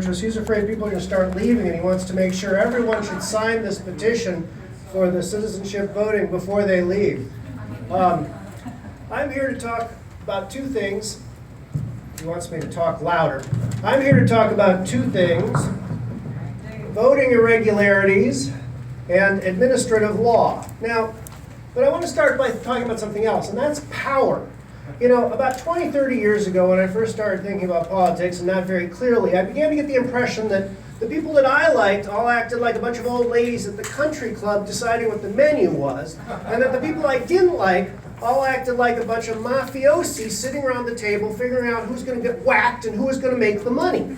was he's afraid people are going to start leaving, and he wants to make sure everyone should sign this petition for the citizenship voting before they leave. I'm here to talk about two things. He wants me to talk louder. I'm here to talk about two things: voting irregularities and administrative law. Now, but I want to start by talking about something else, and that's power. You know, about 20, 30 years ago, when I first started thinking about politics, and not very clearly, I began to get the impression that the people that I liked all acted like a bunch of old ladies at the country club deciding what the menu was, and that the people I didn't like all acted like a bunch of mafiosi sitting around the table figuring out who's going to get whacked and who is going to make the money.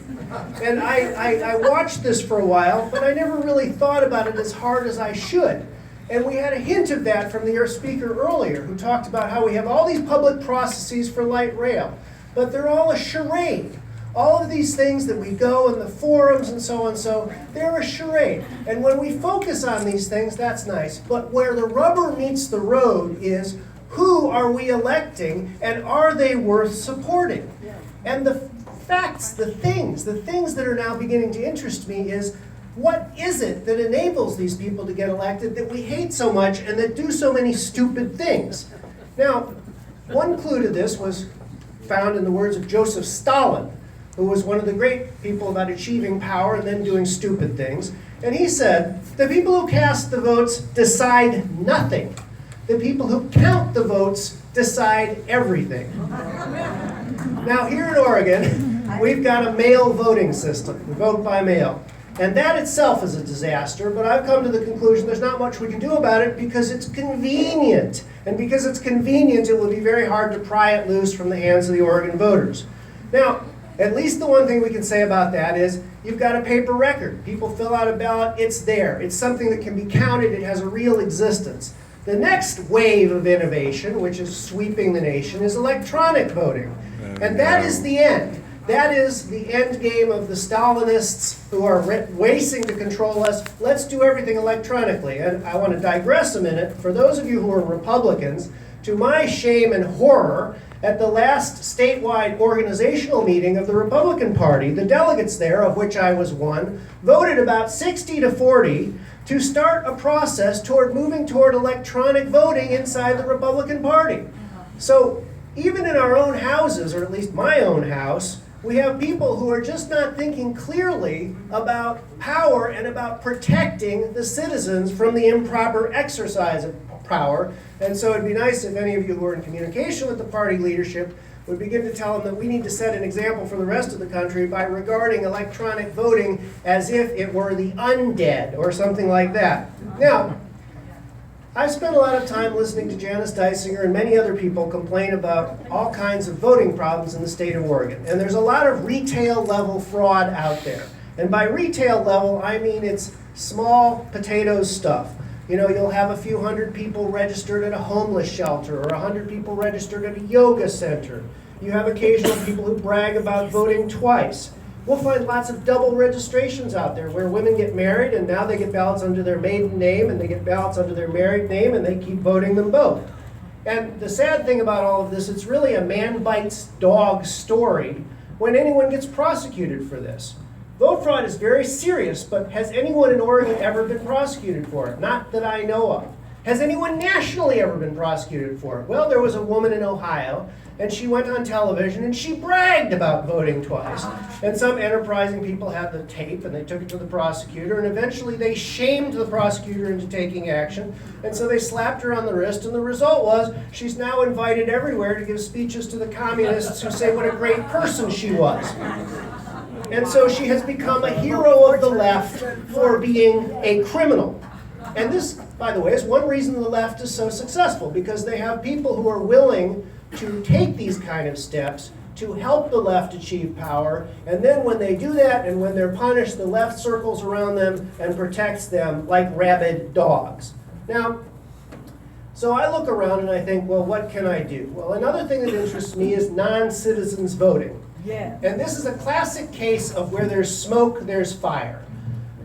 And I watched this for a while, but I never really thought about it as hard as I should. And we had a hint of that from the speaker earlier, who talked about how we have all these public processes for light rail, but they're all a charade. All of these things that we go in the forums and so on, so they're a charade. And when we focus on these things, that's nice. But where the rubber meets the road is, who are we electing, and are they worth supporting? And the facts, the things that are now beginning to interest me is, what is it that enables these people to get elected that we hate so much and that do so many stupid things? Now, one clue to this was found in the words of Joseph Stalin, who was one of the great people about achieving power and then doing stupid things. And he said, the people who cast the votes decide nothing. The people who count the votes decide everything. Now, here in Oregon, we've got a mail voting system. We vote by mail. And that itself is a disaster, but I've come to the conclusion there's not much we can do about it because it's convenient. And because it's convenient, it will be very hard to pry it loose from the hands of the Oregon voters. Now, at least the one thing we can say about that is you've got a paper record. People fill out a ballot, it's there. It's something that can be counted, it has a real existence. The next wave of innovation, which is sweeping the nation, is electronic voting. And that is the end. That is the end game of the Stalinists who are racing to control us. Let's do everything electronically. And I want to digress a minute. For those of you who are Republicans, to my shame and horror, at the last statewide organizational meeting of the Republican Party, the delegates there, of which I was one, voted about 60-40 to start a process toward moving toward electronic voting inside the Republican Party. So even in our own houses, or at least my own house, we have people who are just not thinking clearly about power and about protecting the citizens from the improper exercise of power. And so it'd be nice if any of you who are in communication with the party leadership would begin to tell them that we need to set an example for the rest of the country by regarding electronic voting as if it were the undead or something like that. Now, I've spent a lot of time listening to Janice Dysinger and many other people complain about all kinds of voting problems in the state of Oregon. And there's a lot of retail level fraud out there. And by retail level, I mean it's small potatoes stuff. You know, you'll have a few hundred people registered at a homeless shelter or 100 people registered at a yoga center. You have occasional people who brag about voting twice. We'll find lots of double registrations out there where women get married and now they get ballots under their maiden name and they get ballots under their married name and they keep voting them both. And the sad thing about all of this, it's really a man bites dog story when anyone gets prosecuted for this. Vote fraud is very serious, but has anyone in Oregon ever been prosecuted for it? Not that I know of. Has anyone nationally ever been prosecuted for it? Well, there was a woman in Ohio, and she went on television and she bragged about voting twice. And some enterprising people had the tape and they took it to the prosecutor, and eventually they shamed the prosecutor into taking action. And so they slapped her on the wrist, and the result was she's now invited everywhere to give speeches to the communists who say what a great person she was. And so she has become a hero of the left for being a criminal. And this, by the way, is one reason the left is so successful, because they have people who are willing to take these kind of steps to help the left achieve power, and then when they do that and when they're punished, the left circles around them and protects them like rabid dogs. Now, so I look around and I think, well, what can I do? Well, another thing that interests me is non-citizens voting. Yeah. And this is a classic case of where there's smoke, there's fire.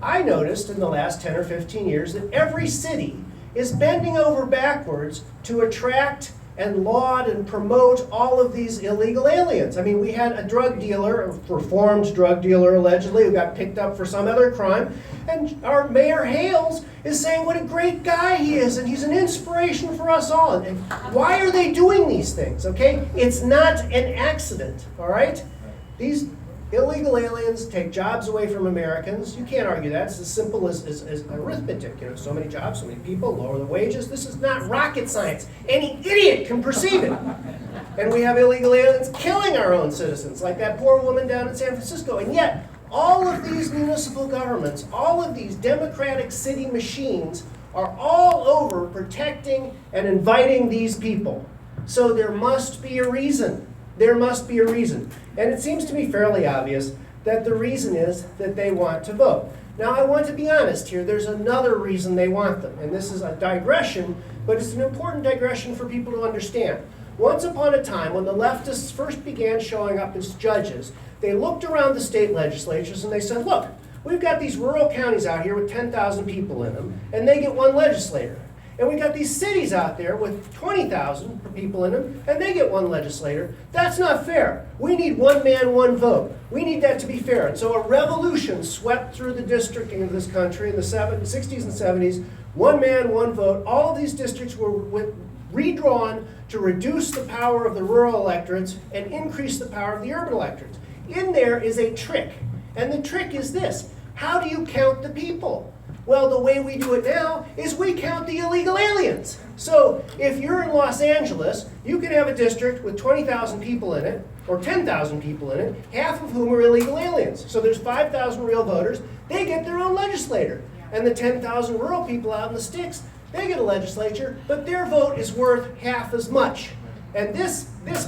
I noticed in the last 10 or 15 years that every city is bending over backwards to attract and laud and promote all of these illegal aliens. I mean, we had a drug dealer, a reformed drug dealer allegedly, who got picked up for some other crime, and our Mayor Hales is saying what a great guy he is, and he's an inspiration for us all. And why are they doing these things, okay? It's not an accident, all right? These illegal aliens take jobs away from Americans. You can't argue that. It's as simple as arithmetic. You know, so many jobs, so many people, lower the wages. This is not rocket science. Any idiot can perceive it. And we have illegal aliens killing our own citizens, like that poor woman down in San Francisco. And yet, all of these municipal governments, all of these democratic city machines are all over protecting and inviting these people. So there must be a reason. There must be a reason. And it seems to me fairly obvious that the reason is that they want to vote. Now, I want to be honest here. There's another reason they want them. And this is a digression, but it's an important digression for people to understand. Once upon a time, when the leftists first began showing up as judges, they looked around the state legislatures and they said, look, we've got these rural counties out here with 10,000 people in them, and they get one legislator. And we've got these cities out there with 20,000 people in them, and they get one legislator. That's not fair. We need one man, one vote. We need that to be fair. And so a revolution swept through the districting of this country in the 60s and 70s. One man, one vote. All of these districts were redrawn to reduce the power of the rural electorates and increase the power of the urban electorates. In there is a trick, and the trick is this. How do you count the people? Well, the way we do it now is we count the illegal aliens. So if you're in Los Angeles, you can have a district with 20,000 people in it, or 10,000 people in it, half of whom are illegal aliens. So there's 5,000 real voters. They get their own legislator. And the 10,000 rural people out in the sticks, they get a legislature, but their vote is worth half as much. And this,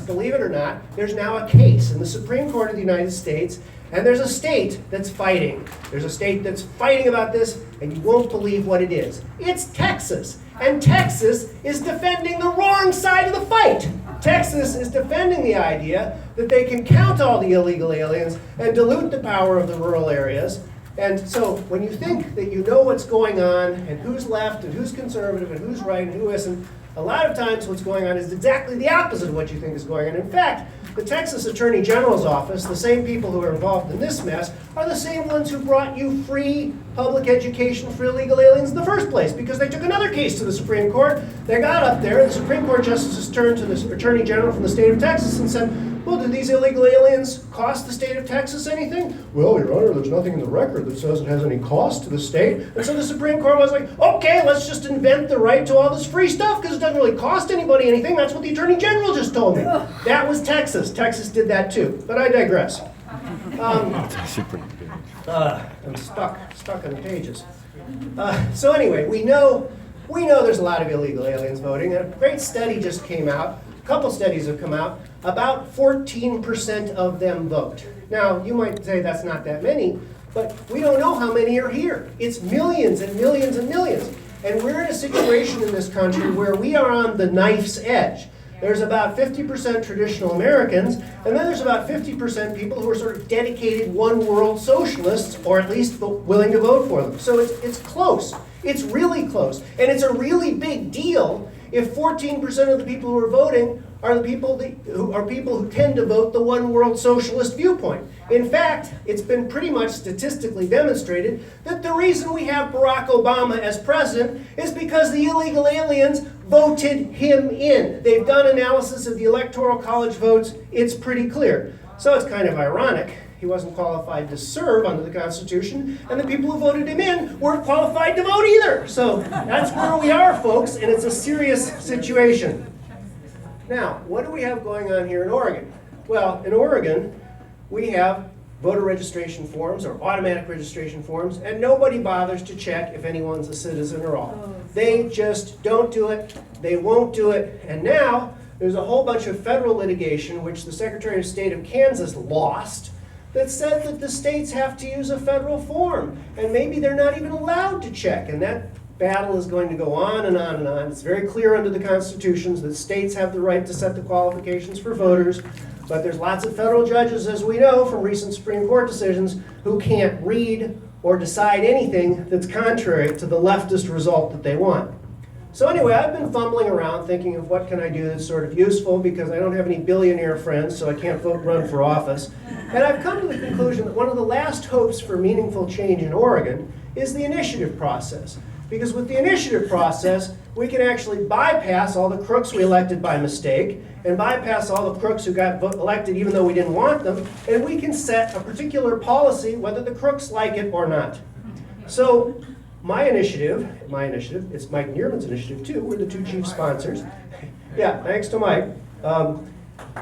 believe it or not, there's now a case in the Supreme Court of the United States, and there's a state that's fighting. There's a state that's fighting about this, and you won't believe what it is. It's Texas. And Texas is defending the wrong side of the fight. Texas is defending the idea that they can count all the illegal aliens and dilute the power of the rural areas. And so when you think that you know what's going on, and who's left, and who's conservative, and who's right, and who isn't, a lot of times what's going on is exactly the opposite of what you think is going on. In fact, the Texas Attorney General's office, the same people who are involved in this mess, are the same ones who brought you free public education for illegal aliens in the first place, because they took another case to the Supreme Court. They got up there, the Supreme Court justices turned to the Attorney General from the state of Texas and said, well, do these illegal aliens cost the state of Texas anything? Well, Your Honor, there's nothing in the record that says it has any cost to the state. And so the Supreme Court was like, okay, let's just invent the right to all this free stuff because it doesn't really cost anybody anything. That's what the Attorney General just told me. That was Texas. Texas did that too. But I digress. I'm stuck on the pages. So anyway, we know there's a lot of illegal aliens voting. And a great study just came out. A couple studies have come out. About 14% of them vote. Now, you might say that's not that many, but we don't know how many are here. It's millions and millions and millions. And we're in a situation in this country where we are on the knife's edge. There's about 50% traditional Americans, and then there's about 50% people who are sort of dedicated one-world socialists, or at least willing to vote for them. So it's close. It's really close. And it's a really big deal if 14% of the people who are voting are the people who tend to vote the one-world socialist viewpoint. In fact, it's been pretty much statistically demonstrated that the reason we have Barack Obama as president is because the illegal aliens voted him in. They've done analysis of the Electoral College votes. It's pretty clear. So it's kind of ironic. He wasn't qualified to serve under the Constitution, and the people who voted him in weren't qualified to vote either. So that's where we are, folks, and it's a serious situation. Now, what do we have going on here in Oregon? Well, in Oregon, we have voter registration forms or automatic registration forms, and nobody bothers to check if anyone's a citizen or all. They just don't do it, they won't do it, and now there's a whole bunch of federal litigation, which the Secretary of State of Kansas lost, that said that the states have to use a federal form, and maybe they're not even allowed to check, and that battle is going to go on and on and on. It's very clear under the constitutions that states have the right to set the qualifications for voters, but there's lots of federal judges, as we know from recent Supreme Court decisions, who can't read or decide anything that's contrary to the leftist result that they want. So anyway, I've been fumbling around thinking of what can I do that's sort of useful because I don't have any billionaire friends, so I can't run for office. And I've come to the conclusion that one of the last hopes for meaningful change in Oregon is the initiative process. Because with the initiative process, we can actually bypass all the crooks we elected by mistake and bypass all the crooks who got elected even though we didn't want them, and we can set a particular policy whether the crooks like it or not. So my initiative, it's Mike Nierman's initiative too, we're the two chief sponsors. Yeah, thanks to Mike,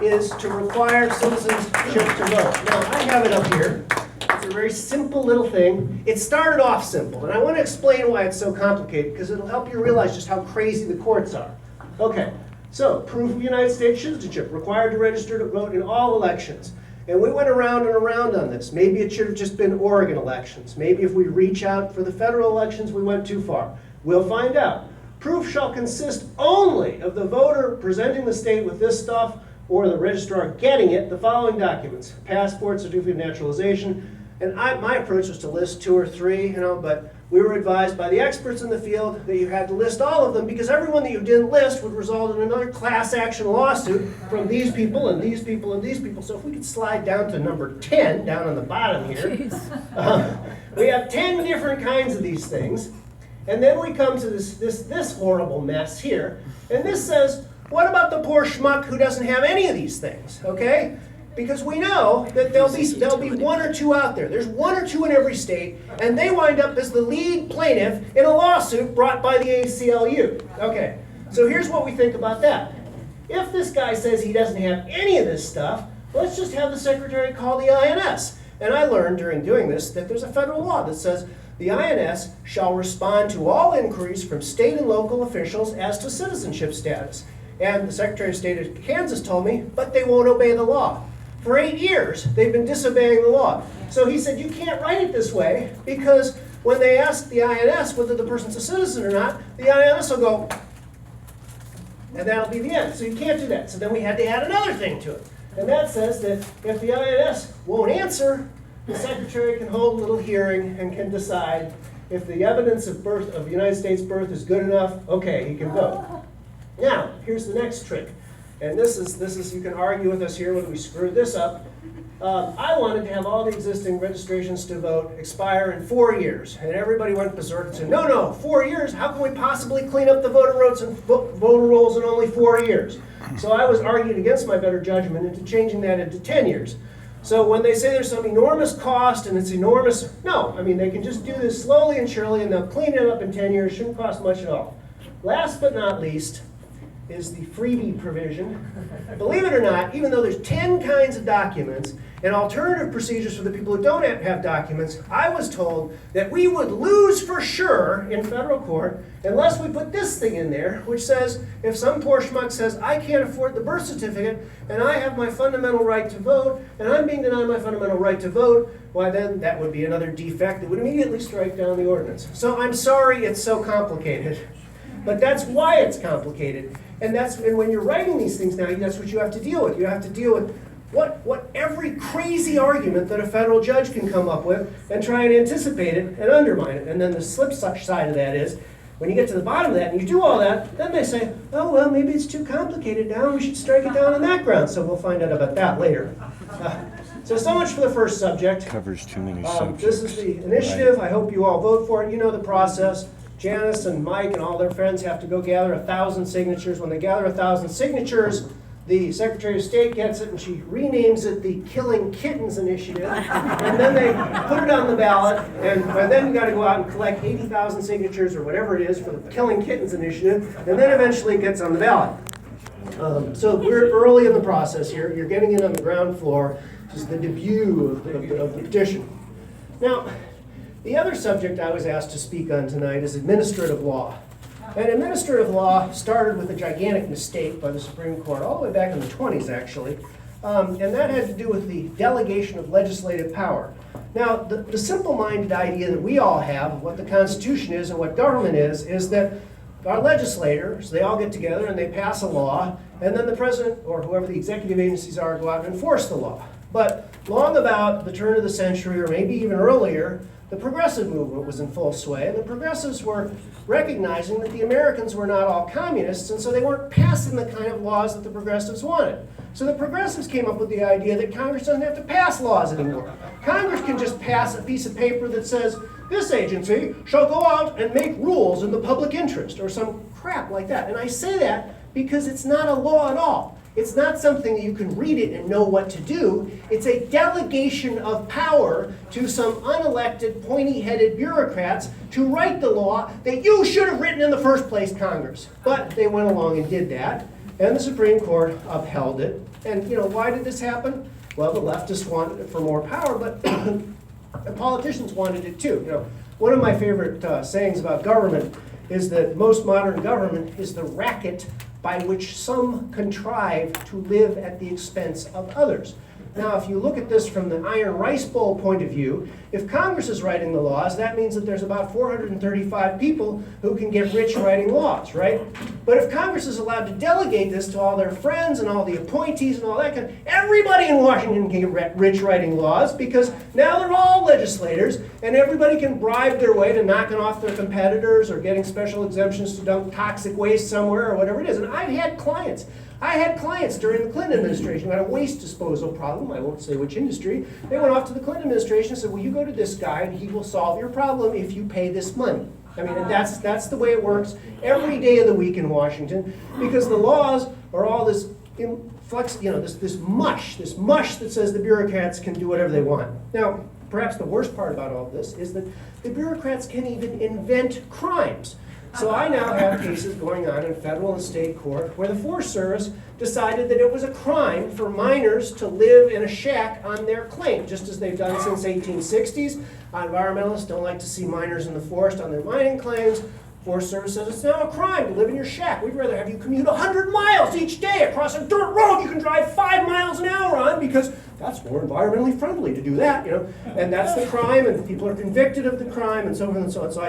is to require citizenship to vote. Now, I have it up here. It's a very simple little thing. It started off simple, and I want to explain why it's so complicated, because it'll help you realize just how crazy the courts are. Okay, so proof of United States citizenship, required to register to vote in all elections. And we went around and around on this. Maybe it should have just been Oregon elections. Maybe if we reach out for the federal elections, we went too far. We'll find out. Proof shall consist only of the voter presenting the state with this stuff or the registrar getting it, the following documents: passport, certificate of naturalization. And my approach was to list 2 or 3, but we were advised by the experts in the field that you had to list all of them because everyone that you didn't list would result in another class action lawsuit from these people and these people and these people. So if we could slide down to number 10, down on the bottom here, we have 10 different kinds of these things. And then we come to this horrible mess here. And this says, what about the poor schmuck who doesn't have any of these things, okay? Because we know that there'll be 1 or 2 out there. There's 1 or 2 in every state, and they wind up as the lead plaintiff in a lawsuit brought by the ACLU. Okay, so here's what we think about that. If this guy says he doesn't have any of this stuff, let's just have the secretary call the INS. And I learned during doing this that there's a federal law that says the INS shall respond to all inquiries from state and local officials as to citizenship status. And the Secretary of State of Kansas told me, but they won't obey the law. For 8 years, they've been disobeying the law. So he said, you can't write it this way because when they ask the INS whether the person's a citizen or not, the INS will go, and that'll be the end. So you can't do that. So then we had to add another thing to it. And that says that if the INS won't answer, the Secretary can hold a little hearing and can decide if the evidence of birth, of United States birth, is good enough, okay, he can vote. Now, here's the next trick. And this is, you can argue with us here when we screwed this up. I wanted to have all the existing registrations to vote expire in 4 years. And everybody went berserk and said, no, 4 years? How can we possibly clean up the voter rolls in only 4 years? So I was arguing against my better judgment into changing that into 10 years. So when they say there's some enormous cost and it's enormous, no, I mean, they can just do this slowly and surely and they'll clean it up in 10 years, shouldn't cost much at all. Last but not least, is the freebie provision. Believe it or not, even though there's 10 kinds of documents and alternative procedures for the people who don't have documents, I was told that we would lose for sure in federal court unless we put this thing in there, which says if some poor schmuck says, I can't afford the birth certificate and I have my fundamental right to vote and I'm being denied my fundamental right to vote, why then that would be another defect that would immediately strike down the ordinance. So I'm sorry it's so complicated, but that's why it's complicated. And when you're writing these things now, that's what you have to deal with. You have to deal with what every crazy argument that a federal judge can come up with and try and anticipate it and undermine it. And then the flip side of that is, when you get to the bottom of that and you do all that, then they say, oh, well, maybe it's too complicated now. We should strike it down on that ground. So we'll find out about that later. So much for the first subject. Covers too many subjects. This is the initiative. Right. I hope you all vote for it. You know the process. Janice and Mike and all their friends have to go gather 1,000 signatures. When they gather 1,000 signatures, the Secretary of State gets it and she renames it the Killing Kittens Initiative. And then they put it on the ballot, and then you got to go out and collect 80,000 signatures or whatever it is for the Killing Kittens Initiative, and then eventually it gets on the ballot. So we're early in the process here. You're getting it on the ground floor. This is the debut of the petition. Now, the other subject I was asked to speak on tonight is administrative law. And administrative law started with a gigantic mistake by the Supreme Court, all the way back in the 20s, actually. And that had to do with the delegation of legislative power. Now, the simple-minded idea that we all have of what the Constitution is and what government is that our legislators, they all get together and they pass a law, and then the president or whoever the executive agencies are go out and enforce the law. But long about the turn of the century, or maybe even earlier, the progressive movement was in full sway, and the progressives were recognizing that the Americans were not all communists, and so they weren't passing the kind of laws that the progressives wanted. So the progressives came up with the idea that Congress doesn't have to pass laws anymore. Congress can just pass a piece of paper that says, this agency shall go out and make rules in the public interest, or some crap like that. And I say that because it's not a law at all. It's not something that you can read it and know what to do. It's a delegation of power to some unelected, pointy-headed bureaucrats to write the law that you should have written in the first place, Congress. But they went along and did that, and the Supreme Court upheld it. And why did this happen? Well, the leftists wanted it for more power, but the politicians wanted it too. One of my favorite sayings about government is that most modern government is the racket by which some contrive to live at the expense of others. Now, if you look at this from the iron rice bowl point of view, if Congress is writing the laws, that means that there's about 435 people who can get rich writing laws, right? But if Congress is allowed to delegate this to all their friends and all the appointees and all that everybody in Washington can get rich writing laws, because now they're all legislators, and everybody can bribe their way to knocking off their competitors or getting special exemptions to dump toxic waste somewhere or whatever it is. And I had clients during the Clinton administration who had a waste disposal problem. I won't say which industry. They went off to the Clinton administration and said, well, you go to this guy and he will solve your problem if you pay this money. I mean, and that's the way it works every day of the week in Washington, because the laws are all this this mush that says the bureaucrats can do whatever they want. Now, perhaps the worst part about all this is that the bureaucrats can even invent crimes. So I now have cases going on in federal and state court where the Forest Service decided that it was a crime for miners to live in a shack on their claim, just as they've done since 1860s. Environmentalists don't like to see miners in the forest on their mining claims. Forest Service says it's now a crime to live in your shack. We'd rather have you commute 100 miles each day across a dirt road you can drive 5 miles an hour on, because that's more environmentally friendly to do that, And that's the crime, and people are convicted of the crime, and so forth and so on. So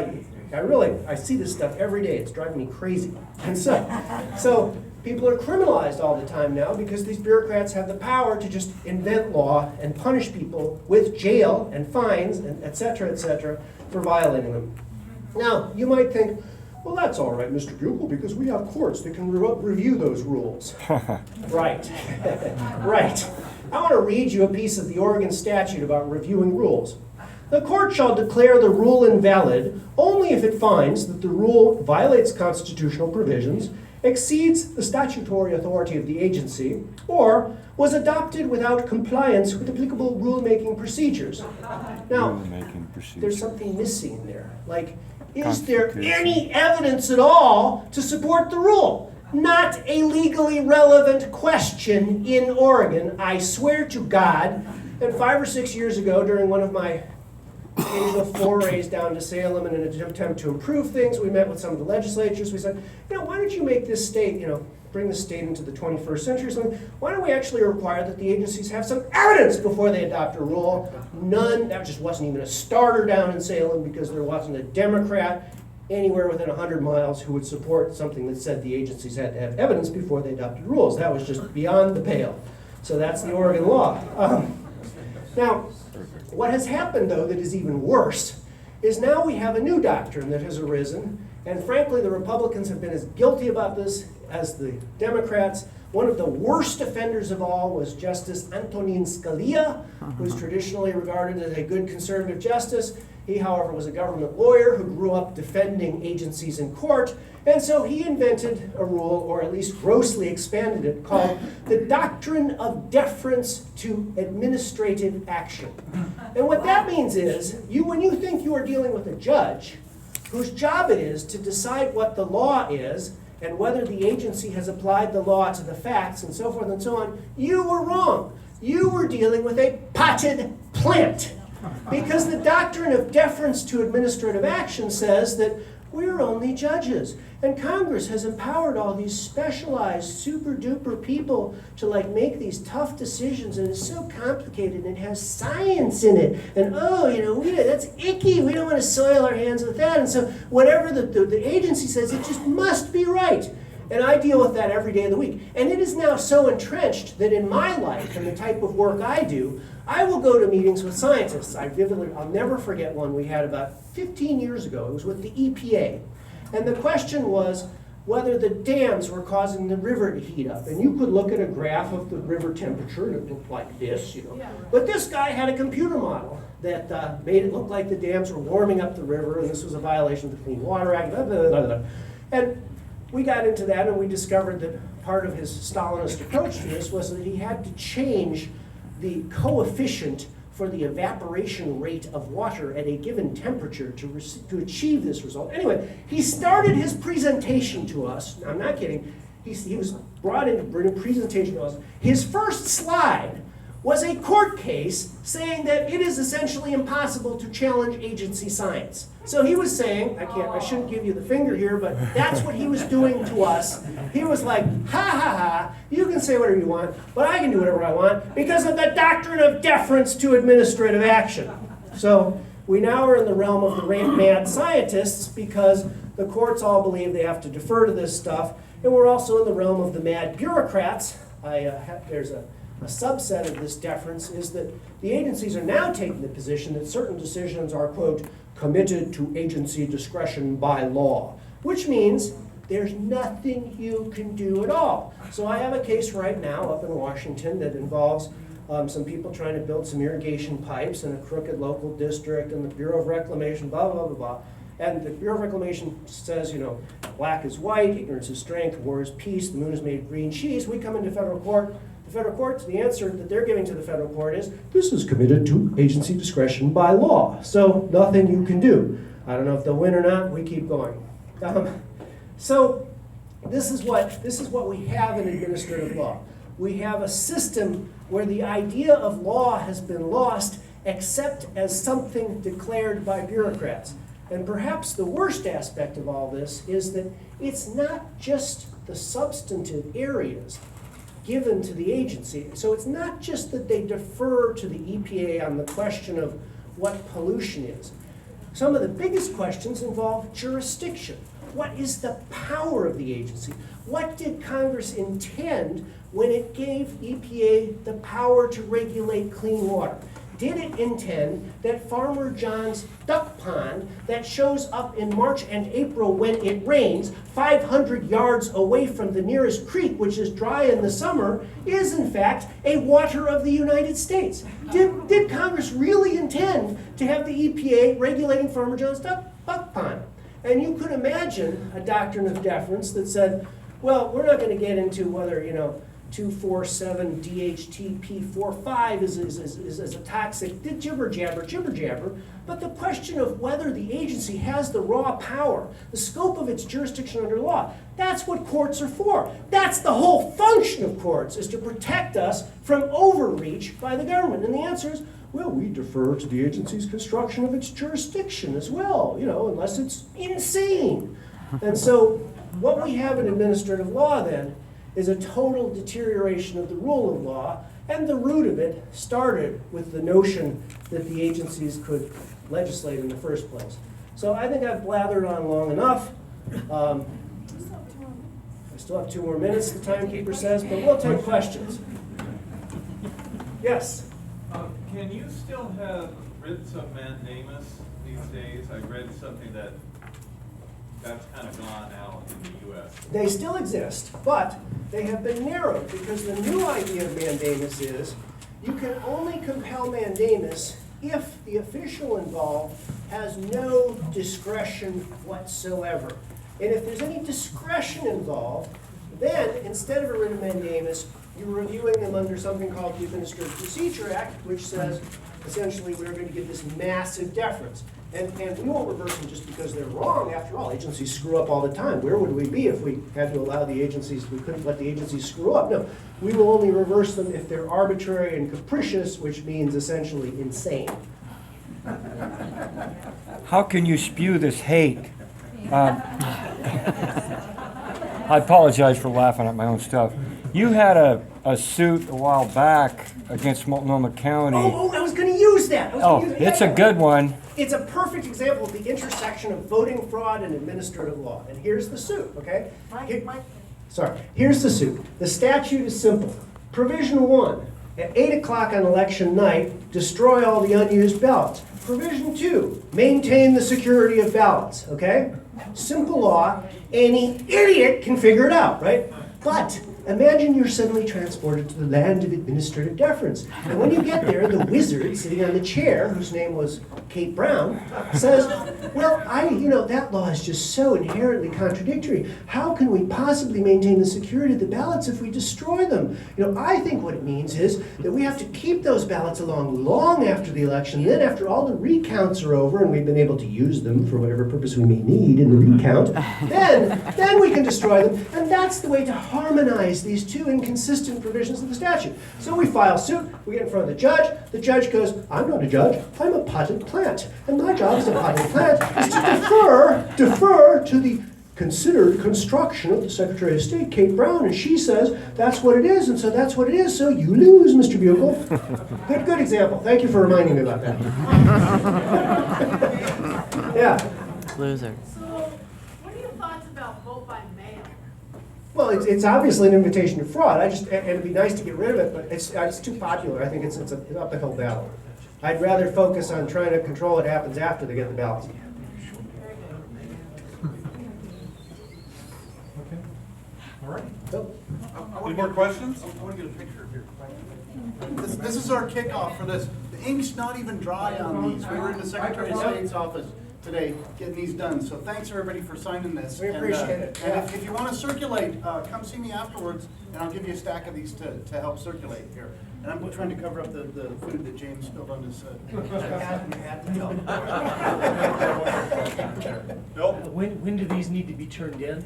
I see this stuff every day. It's driving me crazy. And so people are criminalized all the time now because these bureaucrats have the power to just invent law and punish people with jail and fines and et cetera, for violating them. Now, you might think, well, that's all right, Mr. Buchal, because we have courts that can review those rules. Right. Right. I want to read you a piece of the Oregon statute about reviewing rules. The court shall declare the rule invalid only if it finds that the rule violates constitutional provisions, exceeds the statutory authority of the agency, or was adopted without compliance with applicable rulemaking procedures. Now, there's something missing there. Like, is there any evidence at all to support the rule? Not a legally relevant question in Oregon, I swear to God. And 5 or 6 years ago, during one of my occasional forays down to Salem in an attempt to improve things, we met with some of the legislatures. We said, why don't you make this state, bring the state into the 21st century or something? Why don't we actually require that the agencies have some evidence before they adopt a rule? None. That just wasn't even a starter down in Salem, because there wasn't a Democrat anywhere within 100 miles who would support something that said the agencies had to have evidence before they adopted rules. That was just beyond the pale. So that's the Oregon law. Now, what has happened, though, that is even worse, is now we have a new doctrine that has arisen, and frankly, the Republicans have been as guilty about this as the Democrats. One of the worst offenders of all was Justice Antonin Scalia, who's traditionally regarded as a good conservative justice. He, however, was a government lawyer who grew up defending agencies in court, and so he invented a rule, or at least grossly expanded it, called the doctrine of deference to administrative action. And what that means is, when you think you are dealing with a judge whose job it is to decide what the law is and whether the agency has applied the law to the facts and so forth and so on, you were wrong. You were dealing with a potted plant. Because the doctrine of deference to administrative action says that we're only judges. And Congress has empowered all these specialized, super-duper people to make these tough decisions, and it's so complicated, and it has science in it. And that's icky. We don't want to soil our hands with that. And so whatever the agency says, it just must be right. And I deal with that every day of the week. And it is now so entrenched that in my life and the type of work I do, I will go to meetings with scientists. I'll never forget one we had about 15 years ago. It was with the EPA. And the question was whether the dams were causing the river to heat up. And you could look at a graph of the river temperature and it looked like this, you know. Yeah. But this guy had a computer model that made it look like the dams were warming up the river and this was a violation of the Clean Water Act, blah, blah, blah, blah. And we got into that and we discovered that part of his Stalinist approach to this was that he had to change the coefficient for the evaporation rate of water at a given temperature to achieve this result. Anyway, he started his presentation to us. I'm not kidding. He was brought in to bring a presentation to us. His first slide was a court case saying that it is essentially impossible to challenge agency science. So he was saying, I shouldn't give you the finger here, but that's what he was doing to us. He was like, ha ha ha, you can say whatever you want, but I can do whatever I want because of the doctrine of deference to administrative action. So we now are in the realm of the mad scientists because the courts all believe they have to defer to this stuff, and we're also in the realm of the mad bureaucrats. There's a subset of this deference is that the agencies are now taking the position that certain decisions are, quote, committed to agency discretion by law, which means there's nothing you can do at all. So I have a case right now up in Washington that involves some people trying to build some irrigation pipes in a crooked local district, and the Bureau of Reclamation, blah, blah, blah, blah. And the Bureau of Reclamation says, you know, black is white, ignorance is strength, war is peace, the moon is made of green cheese. We come into federal court. The federal court, the answer that they're giving to the federal court is, this is committed to agency discretion by law. So nothing you can do. I don't know if they'll win or not. We keep going. So this is what we have in administrative law. We have a system where the idea of law has been lost except as something declared by bureaucrats. And perhaps the worst aspect of all this is that it's not just the substantive areas given to the agency. So it's not just that they defer to the EPA on the question of what pollution is. Some of the biggest questions involve jurisdiction. What is the power of the agency? What did Congress intend when it gave EPA the power to regulate clean water? Did it intend that Farmer John's duck pond that shows up in March and April when it rains, 500 yards away from the nearest creek, which is dry in the summer, is in fact a water of the United States? Did Congress really intend to have the EPA regulating Farmer John's duck pond? And you could imagine a doctrine of deference that said, well, we're not going to get into whether, 2,4,7 DHTP45 is a toxic jibber jabber. But the question of whether the agency has the raw power, the scope of its jurisdiction under law, that's what courts are for. That's the whole function of courts, is to protect us from overreach by the government. And the answer is, well, we defer to the agency's construction of its jurisdiction as well, unless it's insane. And so what we have in administrative law then is a total deterioration of the rule of law, and the root of it started with the notion that the agencies could legislate in the first place. So I think I've blathered on long enough. I still have 2 more minutes, the timekeeper says, but we'll take questions. Yes? Can you still have writs of mandamus these days? I read something that's kind of gone out in the U.S. They still exist, but they have been narrowed because the new idea of mandamus is you can only compel mandamus if the official involved has no discretion whatsoever. And if there's any discretion involved, then instead of a writ of mandamus, you're reviewing them under something called the Administrative Procedure Act, which says essentially we're going to give this massive deference. And we won't reverse them just because they're wrong. After all, agencies screw up all the time. Where would we be if we had to allow the agencies, we couldn't let the agencies screw up? No, we will only reverse them if they're arbitrary and capricious, which means essentially insane. How can you spew this hate? I apologize for laughing at my own stuff. You had a suit a while back against Multnomah County. Oh, I was going to use that. It's a good one. It's a perfect example of the intersection of voting fraud and administrative law. And here's the suit, okay? Sorry, here's the suit. The statute is simple. Provision 1, at 8 o'clock on election night, destroy all the unused ballots. Provision 2, maintain the security of ballots, okay? Simple law, any idiot can figure it out, right? But imagine you're suddenly transported to the land of administrative deference. And when you get there, the wizard sitting on the chair, whose name was Kate Brown, says, well, that law is just so inherently contradictory. How can we possibly maintain the security of the ballots if we destroy them? I think what it means is that we have to keep those ballots along long after the election. Then after all the recounts are over and we've been able to use them for whatever purpose we may need in the recount, then we can destroy them. And that's the way to harmonize these two inconsistent provisions of the statute. So we file suit, we get in front of the judge goes, I'm not a judge, I'm a potted plant. And my job as a potted plant is to defer to the considered construction of the Secretary of State, Kate Brown, and she says, that's what it is, and so that's what it is, so you lose, Mr. Buchel. Good example. Thank you for reminding me about that. Yeah. Loser. So, what are your thoughts about vote by mail? Well, it's obviously an invitation to fraud. And it'd be nice to get rid of it, but it's too popular. I think it's an uphill battle. I'd rather focus on trying to control what happens after they get the ballots. Okay. All right. Yep. Any more questions? I want to get a picture here. This is our kickoff for this. The ink's not even dry on these. We were in the Secretary of State's office today getting these done. So thanks everybody for signing this. We appreciate it. And Yeah. if you want to circulate, come see me afterwards, and I'll give you a stack of these to help circulate here. And I'm trying to cover up the food that James spilled on his. Bill? When do these need to be turned in?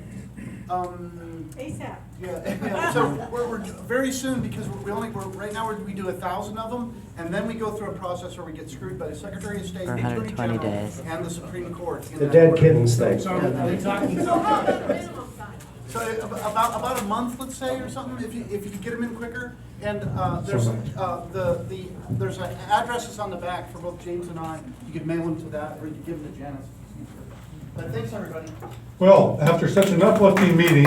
ASAP. Yeah. So we're very soon, because right now we do 1,000 of them, and then we go through a process where we get screwed by the Secretary of State, For the Attorney 120 General, days. and the Supreme Court. in The that dead order. kittens thing. So are we talking? So how about minimum time? So about a month, let's say, or something, if you could get them in quicker. And there's there's addresses on the back for both James and I. You could mail them to that, or you could give them to Janice. But thanks, everybody. Well, after such an uplifting meeting,